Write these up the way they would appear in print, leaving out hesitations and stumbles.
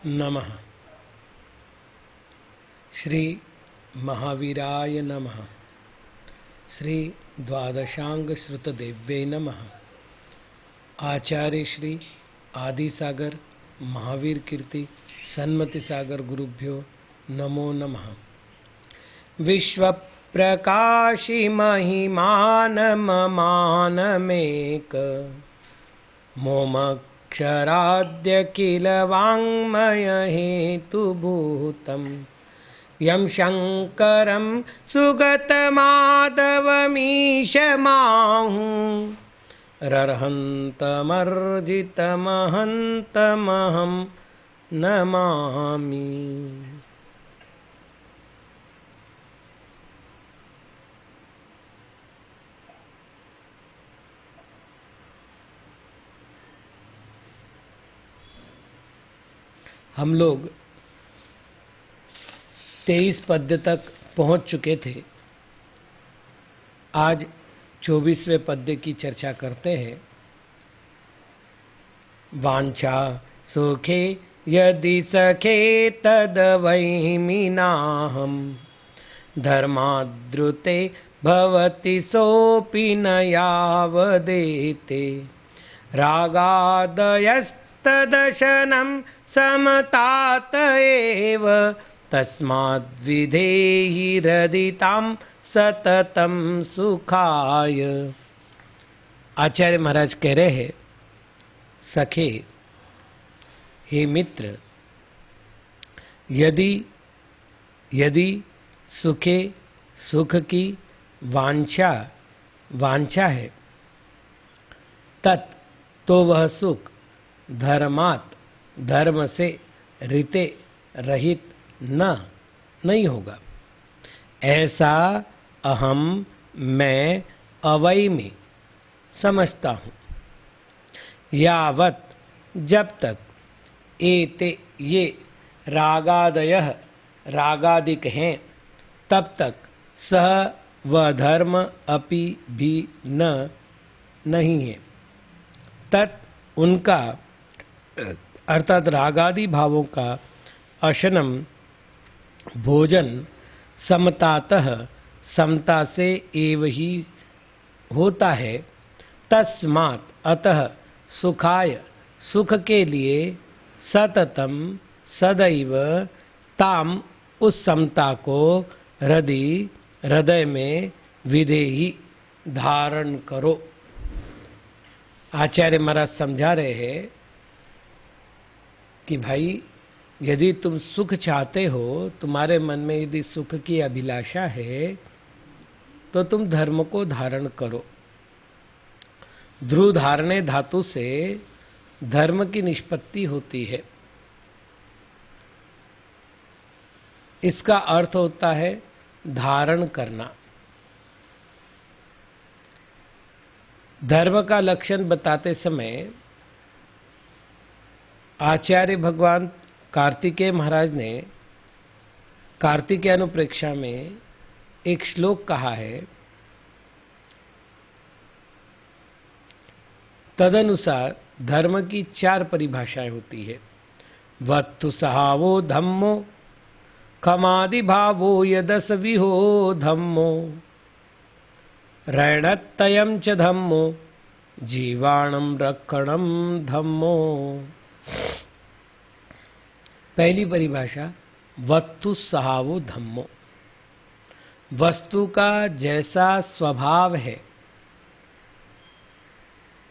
नमः। श्री महावीराय नमः। श्री द्वादशांग श्रुतदेव्ये नमः। आचार्य श्री आदि सागर महावीर कीर्ति सन्मति सागर गुरुभ्यो नमो नमः। विश्व प्रकाशि महिमान ममानमेक मोमक्षराद्य किल वाङ्मय हेतुभूतम् यं शङ्करं सुगतमाधवमीशमाहुं रर्हन्तमर्जितमहन्तमहं नमामि। हम लोग 23 पद्य तक पहुंच चुके थे। आज 24वें पद्य की चर्चा करते हैं। वांछा सुखे यदि सखे तदवैमिनाहम् धर्माद्रुते भवति सोऽपि न यावदेते रागादयस्तदशनं समतात एव तस्माद्विधेहि रदितां सततम सुखाय। आचार्य महाराज कह रहे हैं, सखे हे मित्र, यदि सुखे सुख की वांछा है तत् तो वह सुख धर्मात् धर्म से रीते रहित नहीं होगा। ऐसा अहम मैं अवै में समझता हूँ। यावत जब तक एते ये रागादयः रागादिक हैं तब तक सह वह धर्म अपि भी नहीं है। तत् उनका अर्थात रागादि भावों का अशनम भोजन समतातः समता से एव ही होता है। तस्मात् अतः सुखाय सुख के लिए सततम सदैव ताम उस समता को हृदय में विधेहि धारण करो। आचार्य महाराज समझा रहे हैं कि भाई यदि तुम सुख चाहते हो, तुम्हारे मन में यदि सुख की अभिलाषा है तो तुम धर्म को धारण करो। ध्रुव धारणे धातु से धर्म की निष्पत्ति होती है। इसका अर्थ होता है धारण करना। धर्म का लक्षण बताते समय आचार्य भगवान कार्तिकेय महाराज ने कार्तिकेय अनुप्रेक्षा में एक श्लोक कहा है। तदनुसार धर्म की 4 परिभाषाएं होती है। वत्तु सहावो धम्मो खमादि भावो यदस विहो धम्मो रणत्तयं च धम्मो जीवाणं रक्षणं धम्मो। पहली परिभाषा वस्तु सहावो धम्मो। वस्तु का जैसा स्वभाव है,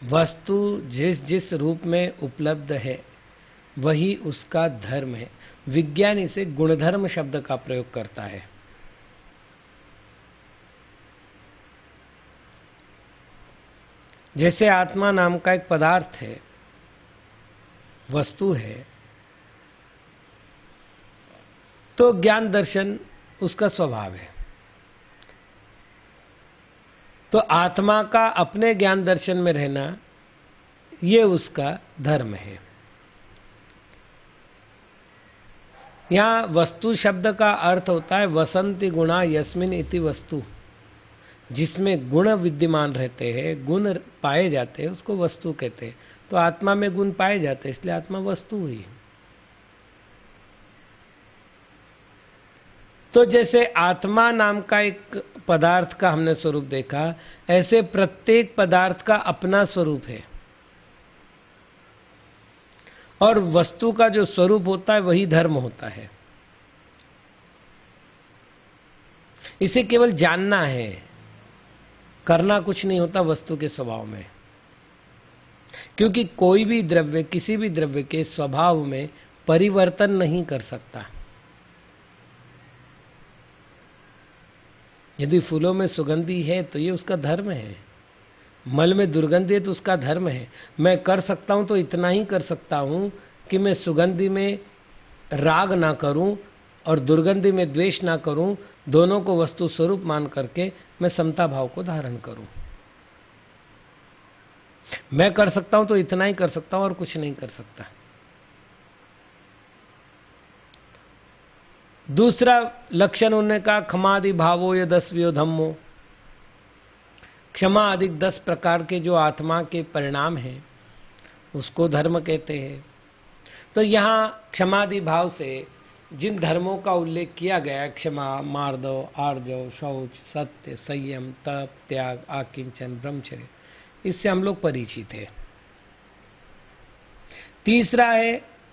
वस्तु जिस रूप में उपलब्ध है वही उसका धर्म है। विज्ञान इसे गुणधर्म शब्द का प्रयोग करता है। जैसे आत्मा नाम का एक पदार्थ है, वस्तु है, तो ज्ञान दर्शन उसका स्वभाव है। तो आत्मा का अपने ज्ञान दर्शन में रहना ये उसका धर्म है। यहाँ वस्तु शब्द का अर्थ होता है वसंति गुणा यस्मिन इति वस्तु। जिसमें गुण विद्यमान रहते हैं, गुण पाए जाते हैं, उसको वस्तु कहते हैं। तो आत्मा में गुण पाए जाते हैं, इसलिए आत्मा वस्तु हुई। तो जैसे आत्मा नाम का एक पदार्थ का हमने स्वरूप देखा, ऐसे प्रत्येक पदार्थ का अपना स्वरूप है और वस्तु का जो स्वरूप होता है वही धर्म होता है। इसे केवल जानना है, करना कुछ नहीं होता वस्तु के स्वभाव में, क्योंकि कोई भी द्रव्य किसी भी द्रव्य के स्वभाव में परिवर्तन नहीं कर सकता। यदि फूलों में सुगंधी है तो ये उसका धर्म है, मल में दुर्गंधी है तो उसका धर्म है। मैं कर सकता हूं तो इतना ही कर सकता हूं कि मैं सुगंधी में राग ना करूं और दुर्गंधी में द्वेष ना करूं, दोनों को वस्तु स्वरूप मान करके मैं समता भाव को धारण करूं। मैं कर सकता हूं तो इतना ही कर सकता हूं और कुछ नहीं कर सकता। दूसरा लक्षण उन्होंने कहा क्षमादि भावो ये 10 धम्मो, क्षमा अधिक 10 प्रकार के जो आत्मा के परिणाम हैं उसको धर्म कहते हैं। तो यहां क्षमादि भाव से जिन धर्मों का उल्लेख किया गया है, क्षमा, मार्दव, आर्जव, शौच, सत्य, संयम, तप, त्याग, आकिंचन, ब्रह्मचर्य, इससे हम लोग परिचित हैं। तीसरा है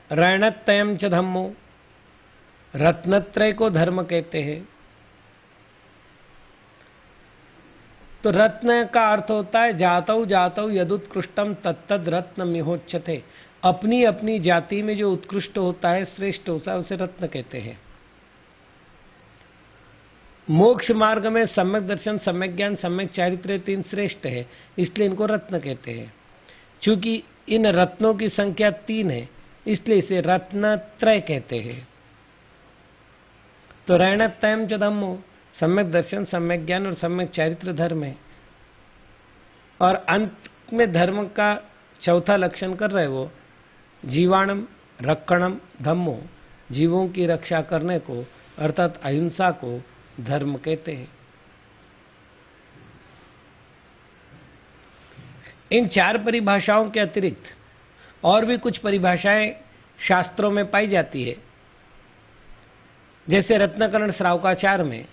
रणत्रयम च धम्मो, रत्नत्रय को धर्म कहते हैं। तो रत्न का अर्थ होता है जातौ जातौ यदुत्कृष्टम तत्तद रत्न मिहोच्यते, अपनी अपनी जाति में जो उत्कृष्ट होता है, श्रेष्ठ होता है, उसे रत्न कहते हैं। मोक्ष मार्ग में सम्यक दर्शन, सम्यक ज्ञान, सम्यक चारित्र्य 3 श्रेष्ठ है, इसलिए इनको रत्न कहते हैं। चूंकि इन रत्नों की संख्या 3 है इसलिए इसे रत्नत्रय कहते हैं। तो रणत्रयम च धम्मो, सम्यक दर्शन, सम्यक ज्ञान और सम्यक चारित्र धर्म है। और अंत में धर्म का चौथा लक्षण कर रहे वो जीवाणम रक्षणम धम्मो, जीवों की रक्षा करने को अर्थात अहिंसा को धर्म कहते हैं। इन 4 परिभाषाओं के अतिरिक्त और भी कुछ परिभाषाएं शास्त्रों में पाई जाती है। जैसे रत्नकरण श्रावकाचार में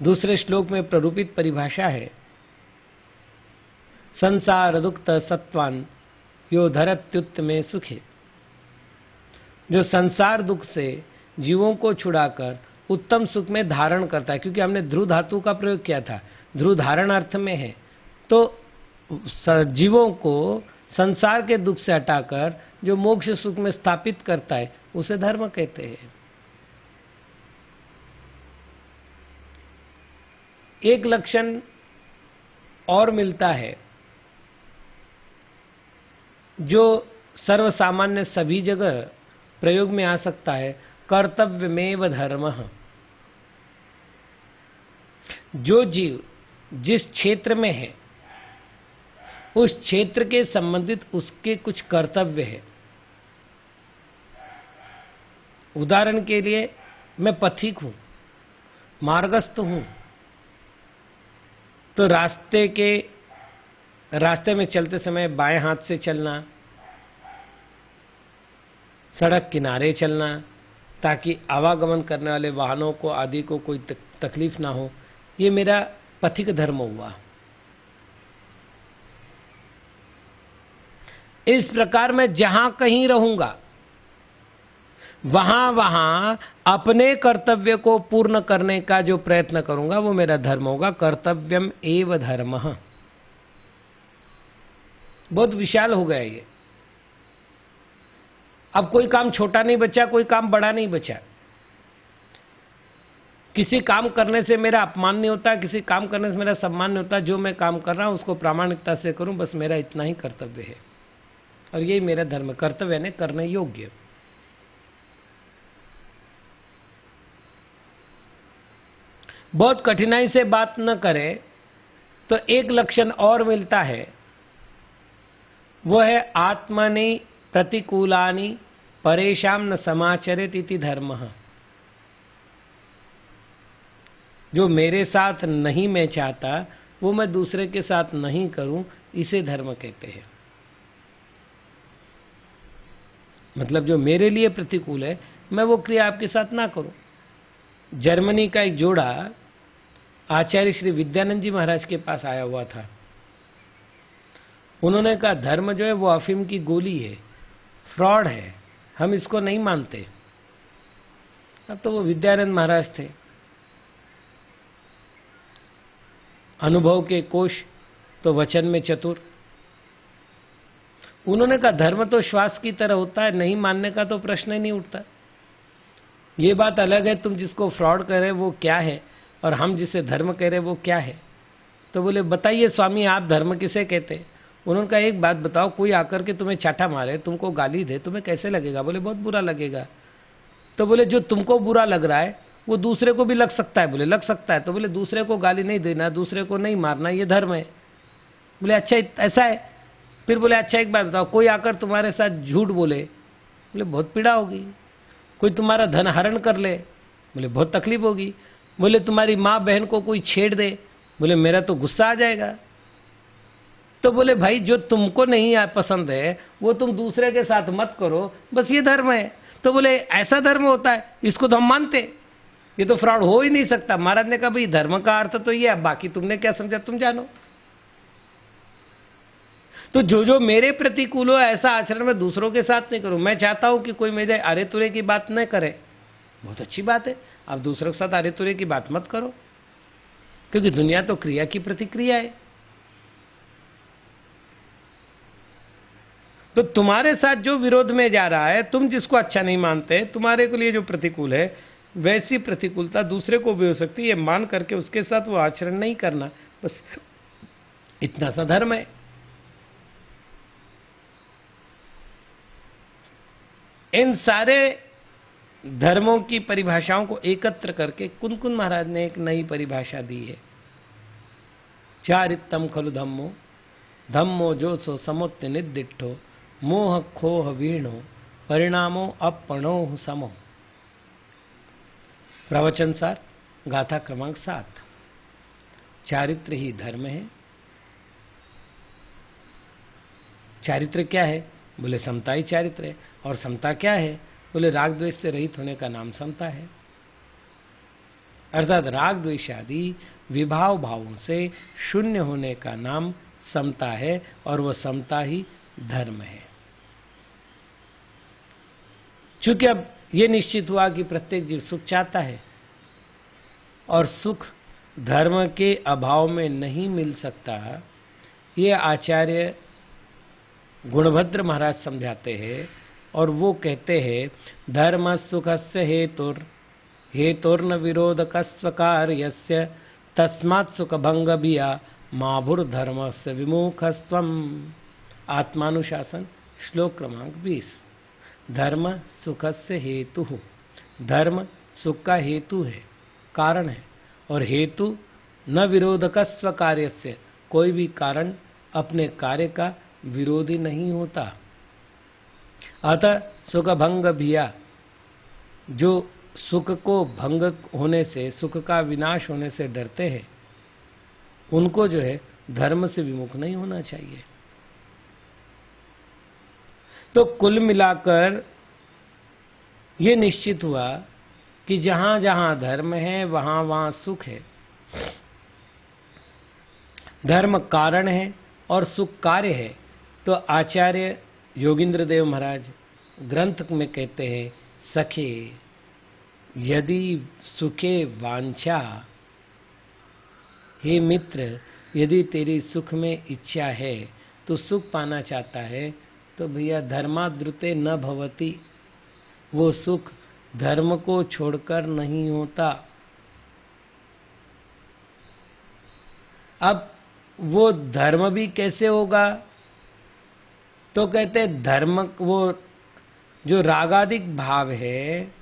दूसरे श्लोक में प्ररूपित परिभाषा है, संसार दुक्त सत्वान यो धरत्युत्त में सुखे, जो संसार दुख से जीवों को छुड़ाकर उत्तम सुख में धारण करता है। क्योंकि हमने ध्रुव धातु का प्रयोग किया था, ध्रुव धारण अर्थ में है, तो जीवों को संसार के दुख से हटाकर जो मोक्ष सुख में स्थापित करता है उसे धर्म कहते हैं। एक लक्षण और मिलता है जो सर्वसामान्य सभी जगह प्रयोग में आ सकता है, कर्तव्यमेव धर्मः। जो जीव जिस क्षेत्र में है उस क्षेत्र के संबंधित उसके कुछ कर्तव्य है। उदाहरण के लिए मैं पथिक हूं, मार्गस्थ हूं, तो रास्ते में चलते समय बाएं हाथ से चलना, सड़क किनारे चलना, ताकि आवागमन करने वाले वाहनों को आदि को कोई तकलीफ ना हो, ये मेरा पथिक धर्म हुआ। इस प्रकार मैं जहां कहीं रहूंगा वहां वहां अपने कर्तव्य को पूर्ण करने का जो प्रयत्न करूंगा वो मेरा धर्म होगा। कर्तव्यम एव धर्मः। बहुत विशाल हो गया ये। अब कोई काम छोटा नहीं बचा, कोई काम बड़ा नहीं बचा। किसी काम करने से मेरा अपमान नहीं होता, किसी काम करने से मेरा सम्मान नहीं होता। जो मैं काम कर रहा हूं उसको प्रामाणिकता से करूं, बस मेरा इतना ही कर्तव्य है और यही मेरा धर्म। कर्तव्य ने करने योग्य। बहुत कठिनाई से बात न करें तो एक लक्षण और मिलता है, वो है आत्मनि प्रतिकूलानि परेशान न समाचरेत इति धर्मः। जो मेरे साथ नहीं मैं चाहता वो मैं दूसरे के साथ नहीं करूं, इसे धर्म कहते हैं। मतलब जो मेरे लिए प्रतिकूल है मैं वो क्रिया आपके साथ ना करूं। जर्मनी का एक जोड़ा आचार्य श्री विद्यानंद जी महाराज के पास आया हुआ था। उन्होंने कहा धर्म जो है वो अफीम की गोली है, फ्रॉड है, हम इसको नहीं मानते। अब तो वो विद्यानंद महाराज थे, अनुभव के कोश तो वचन में चतुर। उन्होंने कहा धर्म तो श्वास की तरह होता है, नहीं मानने का तो प्रश्न ही नहीं उठता। ये बात अलग है तुम जिसको फ्रॉड कह रहे वो क्या है और हम जिसे धर्म कह रहे वो क्या है। तो बोले बताइए स्वामी आप धर्म किसे कहते हैं? उन्होंने कहा एक बात बताओ, कोई आकर के तुम्हें चाटा मारे, तुमको गाली दे, तुम्हें कैसे लगेगा? बोले बहुत बुरा लगेगा। तो बोले जो तुमको बुरा लग रहा है वो दूसरे को भी लग सकता है? बोले लग सकता है। तो बोले दूसरे को गाली नहीं देना, दूसरे को नहीं मारना, ये धर्म है। बोले अच्छा ऐसा है? फिर बोले अच्छा एक बात बताओ, कोई आकर तुम्हारे साथ झूठ बोले, बोले बहुत पीड़ा होगी। कोई तुम्हारा धन हरण कर ले, बोले बहुत तकलीफ होगी। बोले तुम्हारी माँ बहन को कोई छेड़ दे, बोले मेरा तो गुस्सा आ जाएगा। तो बोले भाई जो तुमको नहीं पसंद है वो तुम दूसरे के साथ मत करो, बस ये धर्म है। तो बोले ऐसा धर्म होता है, इसको तो हम मानते, ये तो फ्रॉड हो ही नहीं सकता। महाराज ने कहा भाई धर्म का अर्थ तो ये है, बाकी तुमने क्या समझा तुम जानो। तो जो जो मेरे प्रतिकूल हो ऐसा आचरण मैं दूसरों के साथ नहीं करूं। मैं चाहता हूं कि कोई मेरे अरे तुरे की बात न करे, बहुत अच्छी बात है, आप दूसरों के साथ अरे तुरे की बात मत करो, क्योंकि दुनिया तो क्रिया की प्रतिक्रिया है। तो तुम्हारे साथ जो विरोध में जा रहा है, तुम जिसको अच्छा नहीं मानते, तुम्हारे के लिए जो प्रतिकूल है, वैसी प्रतिकूलता दूसरे को भी हो सकती है, ये मान करके उसके साथ वो आचरण नहीं करना, बस इतना सा धर्म है। इन सारे धर्मों की परिभाषाओं को एकत्र करके कुन-कुन महाराज ने एक नई परिभाषा दी है। चारित्तम खलु धम्मो, धम्मो जो सो समुत्य निदिष्ठो, मोह खोह वीणो, परिणामो अपणो समो। प्रवचन सार गाथा क्रमांक 7। चारित्र ही धर्म है। चारित्र क्या है? बोले समता ही चारित्र है। और समता क्या है? बोले राग द्वेष से रहित होने का नाम समता है। अर्थात राग द्वेष आदि विभाव भावों से शून्य होने का नाम समता है, और वह समता ही धर्म है। चूंकि अब यह निश्चित हुआ कि प्रत्येक जीव सुख चाहता है, और सुख धर्म के अभाव में नहीं मिल सकता, ये आचार्य गुणभद्र महाराज समझाते हैं। और वो कहते हैं धर्म सुखस्य हेतुर्न विरोधकस्व कार्यस्य, तस्मात् सुख भंग भिया माभुर्धर्मस्य विमुखस्त्वम्। आत्मानुशासन श्लोक क्रमांक 20। धर्म सुखस्य हेतु, धर्म सुख का हेतु है, कारण है। और हेतु न विरोधकस्व कार्यस्य, कोई भी कारण अपने कार्य का विरोधी नहीं होता। अतः सुख भंग भिया, जो सुख को भंग होने से, सुख का विनाश होने से डरते हैं, उनको जो है धर्म से विमुख नहीं होना चाहिए। तो कुल मिलाकर ये निश्चित हुआ कि जहां जहां धर्म है वहां वहां सुख है। धर्म कारण है और सुख कार्य है। तो आचार्य योगींद्र देव महाराज ग्रंथ में कहते हैं, सखे यदि सुखे वांछा, हे मित्र यदि तेरी सुख में इच्छा है, तो सुख पाना चाहता है, तो भैया धर्माद्रुते न भवति, वो सुख धर्म को छोड़कर नहीं होता। अब वो धर्म भी कैसे होगा? तो कहते धर्म, वो जो रागादिक भाव है,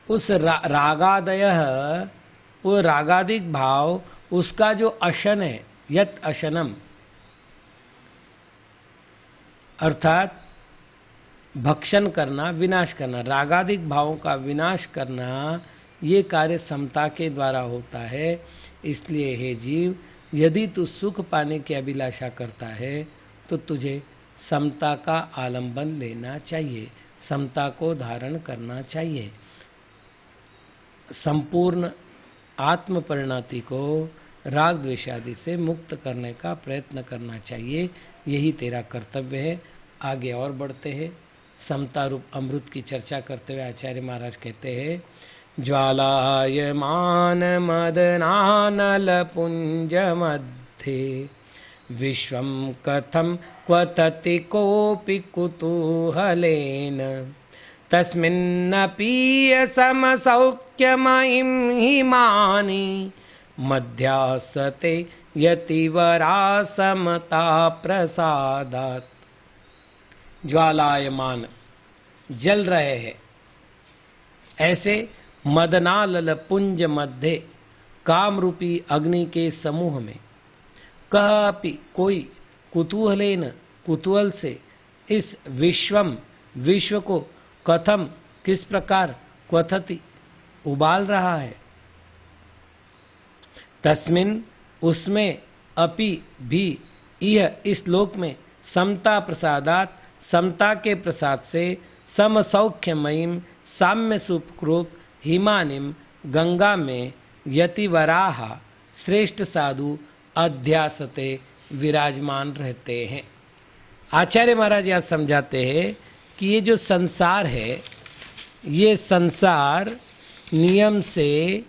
उस रागादय, वो रागादिक भाव, उसका जो अशन है, यत अशनम, अर्थात भक्षण करना, विनाश करना, रागादिक भावों का विनाश करना, ये कार्य समता के द्वारा होता है। इसलिए हे जीव, यदि तू सुख पाने की अभिलाषा करता है, तो तुझे समता का आलंबन लेना चाहिए, समता को धारण करना चाहिए। संपूर्ण आत्म परिणति को राग द्वेषादि से मुक्त करने का प्रयत्न करना चाहिए। यही तेरा कर्तव्य है। आगे और बढ़ते हैं। समता रूप अमृत की चर्चा करते हुए आचार्य महाराज कहते हैं, ज्वालायमान मदनानल पुंज मध्य विश्वं कथं क्वथति कोऽपि कुतूहलेन तस्मिन्नपि समसौख्यमयीं हिमानि मध्यासते यतिवरा समता प्रसादात्। ज्वालायमान, जल रहे हैं ऐसे मदनालल पुंज मध्य, काम रूपी अग्नि के समूह में, कपि कोई कुतूहलेन कुतूहल से इस विश्वम विश्व को कथम किस प्रकार क्वथति उबाल रहा है, तस्मिन उसमें अपि भी यह इस लोक में समता प्रसादात समता के प्रसाद से समसौख्यमयीम साम्य सुखरूप हिमानिम गंगा में यतिवराह श्रेष्ठ साधु अध्यासते विराजमान रहते हैं। आचार्य महाराज यहाँ समझाते हैं कि ये जो संसार है, ये संसार नियम से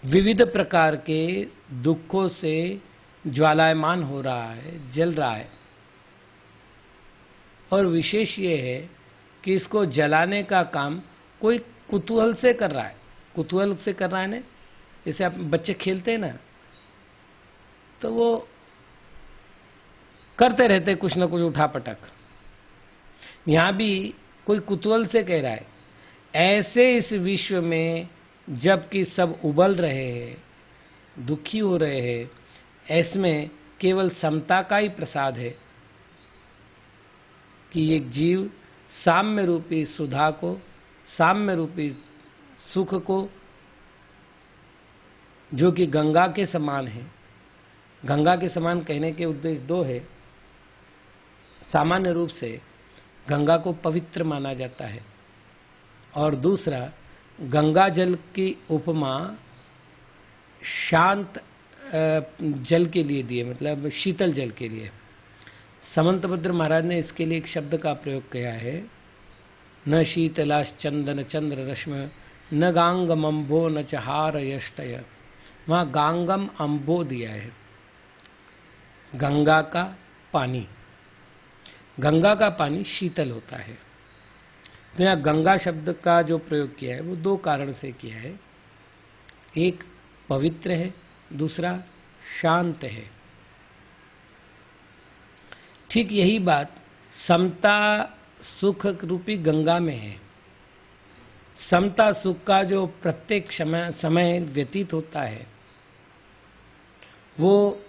विविध प्रकार के दुखों से ज्वालायमान हो रहा है, जल रहा है। और विशेष ये है कि इसको जलाने का काम कोई कुतूहल से कर रहा है। कुतूहल से कर रहा है ना, जैसे आप बच्चे खेलते हैं ना, तो वो करते रहते कुछ ना कुछ उठापटक। यहां भी कोई कुतूहल से कह रहा है, ऐसे इस विश्व में जबकि सब उबल रहे हैं, दुखी हो रहे हैं, इसमें केवल समता का ही प्रसाद है कि एक जीव साम्य रूपी सुधा को, साम्य रूपी सुख को, जो कि गंगा के समान है। गंगा के समान कहने के उद्देश्य दो है। सामान्य रूप से गंगा को पवित्र माना जाता है, और दूसरा गंगा जल की उपमा शांत जल के लिए दिए, मतलब शीतल जल के लिए। समंतभद्र महाराज ने इसके लिए एक शब्द का प्रयोग किया है, न शीतलाश चंदन चंद्र रश्म न गांगम अम्बो न चहार यष्टय। वहां गांगम अम्बो दिया है, गंगा का पानी। गंगा का पानी शीतल होता है। तो यहाँ गंगा शब्द का जो प्रयोग किया है वो दो कारण से किया है। एक पवित्र है, दूसरा शांत है। ठीक यही बात समता सुख रूपी गंगा में है। समता सुख का जो प्रत्येक समय व्यतीत होता है वो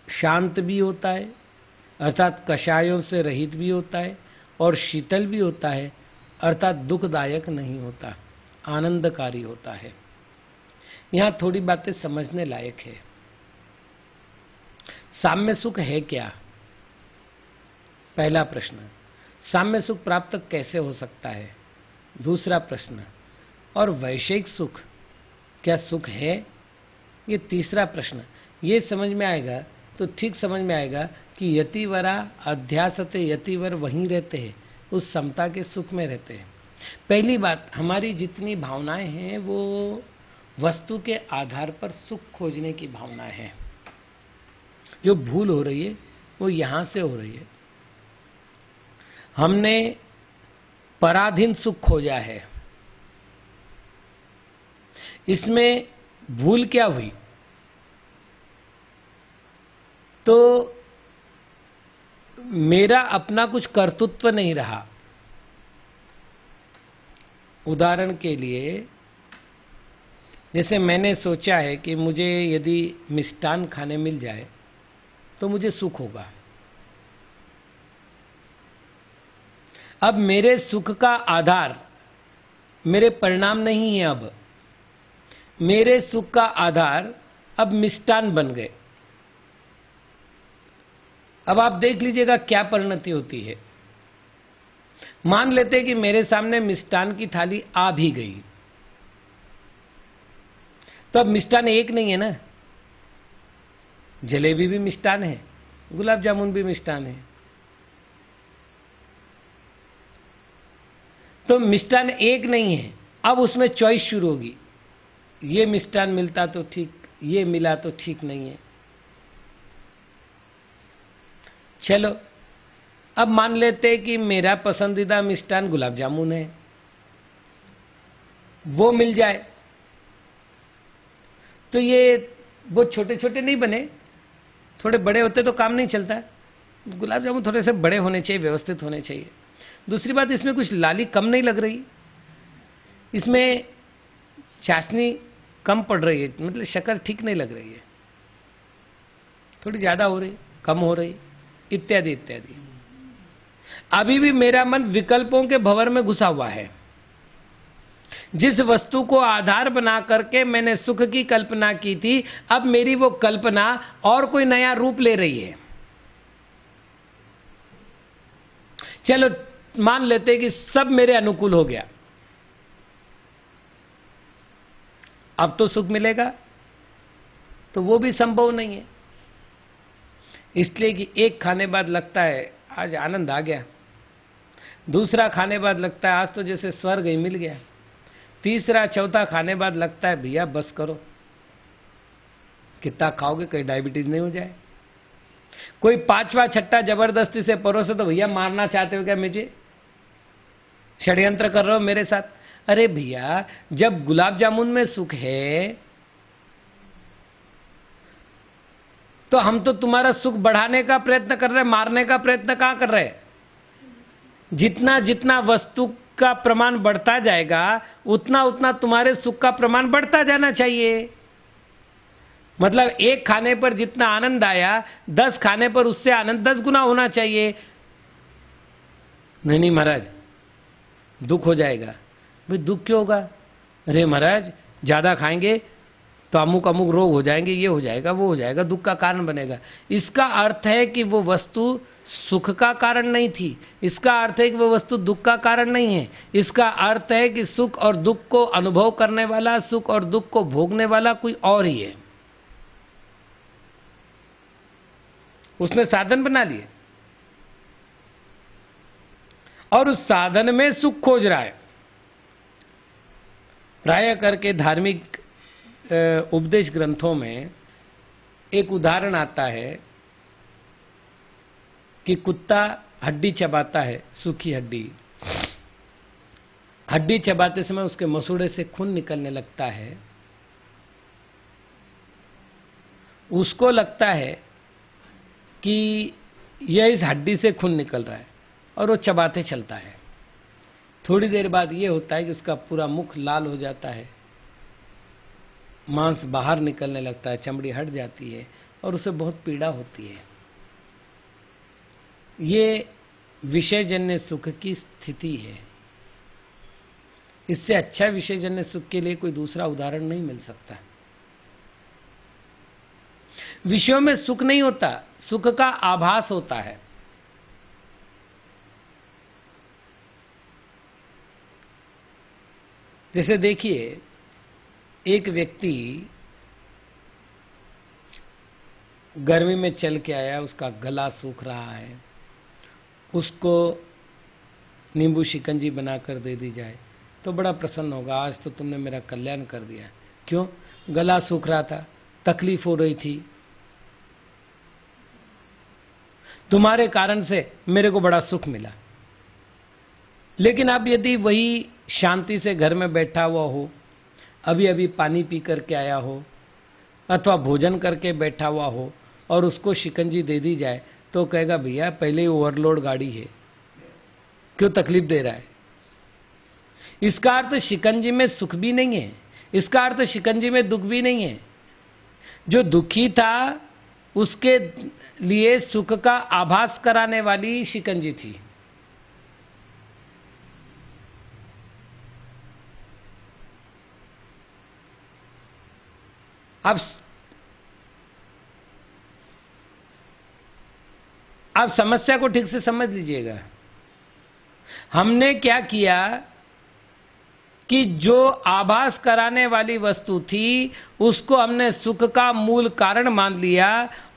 शांत भी होता है, अर्थात कषायों से रहित भी होता है, और शीतल भी होता है, अर्थात दुखदायक नहीं होता, आनंदकारी होता है। यहां थोड़ी बातें समझने लायक है। साम्य सुख है क्या? पहला प्रश्न, साम्य सुख प्राप्त कैसे हो सकता है? दूसरा प्रश्न, और वैषयिक सुख क्या सुख है? ये तीसरा प्रश्न। ये समझ में आएगा तो ठीक समझ में आएगा कि यतिवरा अध्यासते, यतिवर वहीं रहते हैं, उस समता के सुख में रहते हैं। पहली बात, हमारी जितनी भावनाएं हैं वो वस्तु के आधार पर सुख खोजने की भावनाएं हैं। जो भूल हो रही है वो यहां से हो रही है। हमने पराधीन सुख खोजा है। इसमें भूल क्या हुई? तो मेरा अपना कुछ कर्तृत्व नहीं रहा। उदाहरण के लिए, जैसे मैंने सोचा है कि मुझे यदि मिष्टान खाने मिल जाए तो मुझे सुख होगा। अब मेरे सुख का आधार मेरे परिणाम नहीं है। अब मेरे सुख का आधार अब मिष्टान बन गए। अब आप देख लीजिएगा क्या परिणति होती है। मान लेते कि मेरे सामने मिष्ठान की थाली आ भी गई, तो अब मिष्ठान एक नहीं है ना, जलेबी भी मिष्ठान है, गुलाब जामुन भी मिष्ठान है। तो मिष्ठान एक नहीं है, अब उसमें चॉइस शुरू होगी, ये मिष्ठान मिलता तो ठीक, ये मिला तो ठीक नहीं है। चलो अब मान लेते कि मेरा पसंदीदा मिष्ठान गुलाब जामुन है, वो मिल जाए, तो ये वो छोटे छोटे नहीं बने, थोड़े बड़े होते तो काम नहीं चलता। गुलाब जामुन थोड़े से बड़े होने चाहिए, व्यवस्थित होने चाहिए। दूसरी बात, इसमें कुछ लाली कम नहीं लग रही, इसमें चाशनी कम पड़ रही है, मतलब शक्कर ठीक नहीं लग रही है, थोड़ी ज्यादा हो रही, कम हो रही, इत्यादि इत्यादि। अभी भी मेरा मन विकल्पों के भंवर में घुसा हुआ है। जिस वस्तु को आधार बना करके मैंने सुख की कल्पना की थी, अब मेरी वो कल्पना और कोई नया रूप ले रही है। चलो मान लेते कि सब मेरे अनुकूल हो गया, अब तो सुख मिलेगा, तो वो भी संभव नहीं है। इसलिए कि एक खाने बाद लगता है आज आनंद आ गया, दूसरा खाने बाद लगता है आज तो जैसे स्वर्ग ही मिल गया, तीसरा चौथा खाने बाद लगता है भैया बस करो, कितना खाओगे कहीं डायबिटीज नहीं हो जाए। कोई पांचवा छठा जबरदस्ती से परोसे तो भैया मारना चाहते हो क्या मुझे, षड्यंत्र कर रहे हो मेरे साथ। अरे भैया जब गुलाब जामुन में सुख है तो हम तो तुम्हारा सुख बढ़ाने का प्रयत्न कर रहे हैं, मारने का प्रयत्न कहां कर रहे हैं। जितना जितना वस्तु का प्रमाण बढ़ता जाएगा उतना उतना तुम्हारे सुख का प्रमाण बढ़ता जाना चाहिए। मतलब एक खाने पर जितना आनंद आया 10 खाने पर उससे आनंद 10 गुना होना चाहिए। नहीं नहीं महाराज दुख हो जाएगा। भाई दुख क्यों होगा, अरे महाराज ज्यादा खाएंगे तो अमुक अमुक रोग हो जाएंगे, ये हो जाएगा वो हो जाएगा, दुख का कारण बनेगा। इसका अर्थ है कि वो वस्तु सुख का कारण नहीं थी, इसका अर्थ है कि वो वस्तु दुख का कारण नहीं है। इसका अर्थ है कि सुख और दुख को अनुभव करने वाला, सुख और दुख को भोगने वाला कोई और ही है। उसने साधन बना लिए और उस साधन में सुख खोज रहा है। प्राय करके धार्मिक उपदेश ग्रंथों में एक उदाहरण आता है कि कुत्ता हड्डी चबाता है, सूखी हड्डी, हड्डी चबाते समय उसके मसूड़े से खून निकलने लगता है। उसको लगता है कि यह इस हड्डी से खून निकल रहा है और वो चबाते चलता है। थोड़ी देर बाद ये होता है कि उसका पूरा मुख लाल हो जाता है, मांस बाहर निकलने लगता है, चमड़ी हट जाती है और उसे बहुत पीड़ा होती है। ये विषयजन्य सुख की स्थिति है। इससे अच्छा विषयजन्य सुख के लिए कोई दूसरा उदाहरण नहीं मिल सकता। विषयों में सुख नहीं होता, सुख का आभास होता है। जैसे देखिए एक व्यक्ति गर्मी में चल के आया, उसका गला सूख रहा है, उसको नींबू शिकंजी बनाकर दे दी जाए तो बड़ा प्रसन्न होगा, आज तो तुमने मेरा कल्याण कर दिया। क्यों? गला सूख रहा था, तकलीफ हो रही थी, तुम्हारे कारण से मेरे को बड़ा सुख मिला। लेकिन अब यदि वही शांति से घर में बैठा हुआ हो, अभी अभी पानी पी करके आया हो अथवा भोजन करके बैठा हुआ हो और उसको शिकंजी दे दी जाए तो कहेगा भैया पहले ही ओवरलोड गाड़ी है, क्यों तकलीफ दे रहा है। इसका अर्थ शिकंजी में सुख भी नहीं है, इसका अर्थ शिकंजी में दुख भी नहीं है। जो दुखी था उसके लिए सुख का आभास कराने वाली शिकंजी थी। अब समस्या को ठीक से समझ लीजिएगा। हमने क्या किया कि जो आभास कराने वाली वस्तु थी उसको हमने सुख का मूल कारण मान लिया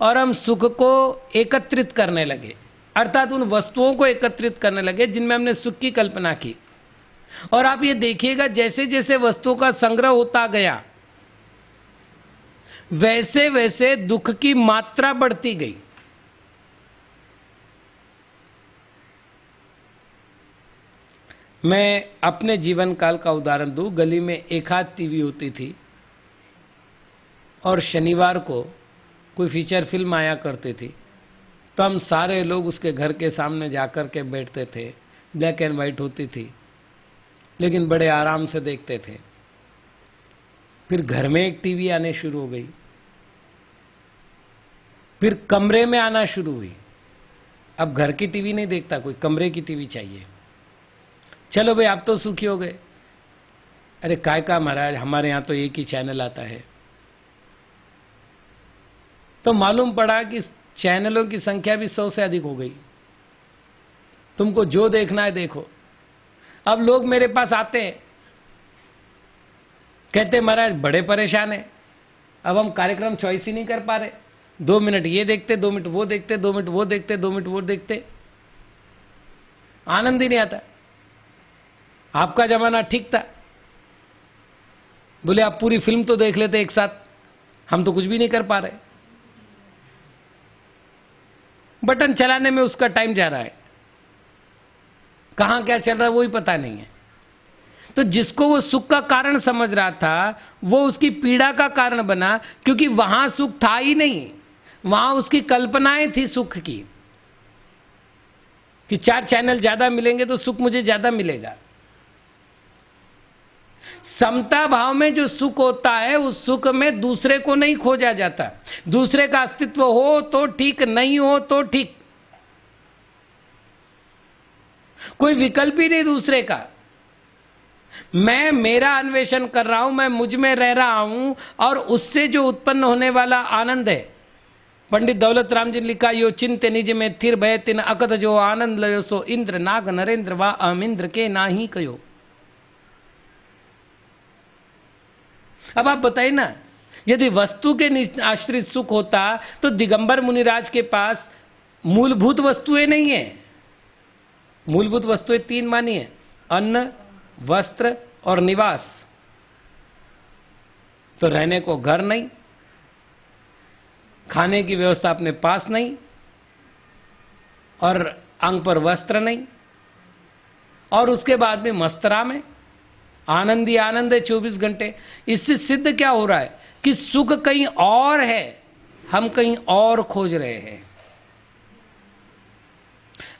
और हम सुख को एकत्रित करने लगे, अर्थात उन वस्तुओं को एकत्रित करने लगे जिनमें हमने सुख की कल्पना की। और आप ये देखिएगा, जैसे जैसे वस्तुओं का संग्रह होता गया वैसे वैसे दुख की मात्रा बढ़ती गई। मैं अपने जीवन काल का उदाहरण दूं, गली में एक आध टीवी होती थी और शनिवार को कोई फीचर फिल्म आया करती थी तो हम सारे लोग उसके घर के सामने जाकर के बैठते थे। ब्लैक एंड वाइट होती थी लेकिन बड़े आराम से देखते थे। फिर घर में एक टीवी आने शुरू हो गई, फिर कमरे में आना शुरू हुई। अब घर की टीवी नहीं देखता कोई, कमरे की टीवी चाहिए। चलो भाई, आप तो सुखी हो गए। अरे काय का महाराज, हमारे यहां तो एक ही चैनल आता है। तो मालूम पड़ा कि चैनलों की संख्या भी 100 से अधिक हो गई। तुमको जो देखना है देखो। अब लोग मेरे पास आते हैं, कहते महाराज बड़े परेशान है, अब हम कार्यक्रम चॉइस ही नहीं कर पा रहे। 2 मिनट ये देखते, 2 मिनट वो देखते, 2 मिनट वो देखते, 2 मिनट वो देखते, आनंद ही नहीं आता। आपका जमाना ठीक था, बोले आप पूरी फिल्म तो देख लेते एक साथ, हम तो कुछ भी नहीं कर पा रहे। बटन चलाने में उसका टाइम जा रहा है, कहां क्या चल रहा है वो ही पता नहीं है। तो जिसको वो सुख का कारण समझ रहा था वो उसकी पीड़ा का कारण बना, क्योंकि वहां सुख था ही नहीं, वहां उसकी कल्पनाएं थी सुख की कि 4 चैनल ज्यादा मिलेंगे तो सुख मुझे ज्यादा मिलेगा। समता भाव में जो सुख होता है उस सुख में दूसरे को नहीं खोजा जाता। दूसरे का अस्तित्व हो तो ठीक, नहीं हो तो ठीक, कोई विकल्प ही नहीं दूसरे का। मैं मेरा अन्वेषण कर रहा हूं, मैं मुझ में रह रहा हूं और उससे जो उत्पन्न होने वाला आनंद है। पंडित दौलत राम जी ने लिखा, यो चिंत निज में थिर भय तिन अकत जो आनंद लयो सो इंद्र नाग नरेंद्र वा अमिंद्र के नाही कयो। अब आप बताइए ना, यदि वस्तु के आश्रित सुख होता तो दिगंबर मुनिराज के पास मूलभूत वस्तुएं नहीं है। मूलभूत वस्तुएं 3 मानी है, अन्न, वस्त्र और निवास। तो रहने को घर नहीं, खाने की व्यवस्था अपने पास नहीं, और अंग पर वस्त्र नहीं, और उसके बाद में मस्तरा में आनंद ही आनंद है 24 घंटे। इससे सिद्ध क्या हो रहा है कि सुख कहीं और है, हम कहीं और खोज रहे हैं।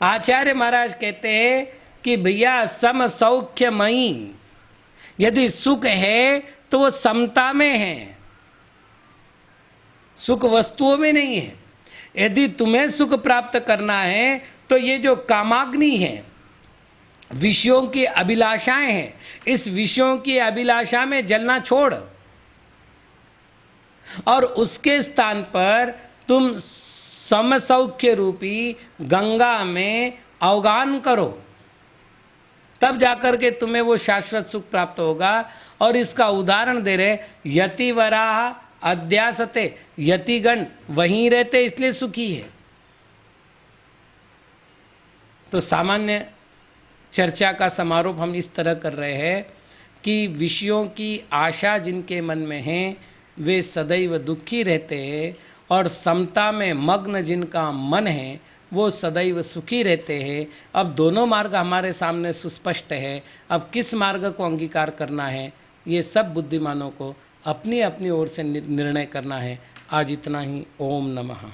आचार्य महाराज कहते हैं कि भैया सम सौख्यमयी, यदि सुख है तो वो समता में है, सुख वस्तुओं में नहीं है। यदि तुम्हें सुख प्राप्त करना है तो ये जो कामाग्नि है, विषयों की अभिलाषाएं हैं, इस विषयों की अभिलाषा में जलना छोड़ और उसके स्थान पर तुम समसौख्य रूपी गंगा में अवगान करो, तब जाकर के तुम्हें वो शाश्वत सुख प्राप्त होगा। और इसका उदाहरण दे रहे, यतिवराह अध्यासते, यतिगण वहीं रहते इसलिए सुखी है। तो सामान्य चर्चा का समारोप हम इस तरह कर रहे हैं कि विषयों की आशा जिनके मन में है वे सदैव दुखी रहते हैं, और समता में मग्न जिनका मन है वो सदैव सुखी रहते हैं। अब दोनों मार्ग हमारे सामने सुस्पष्ट है, अब किस मार्ग को अंगीकार करना है ये सब बुद्धिमानों को अपनी अपनी ओर से निर्णय करना है। आज इतना ही। ओम नमः।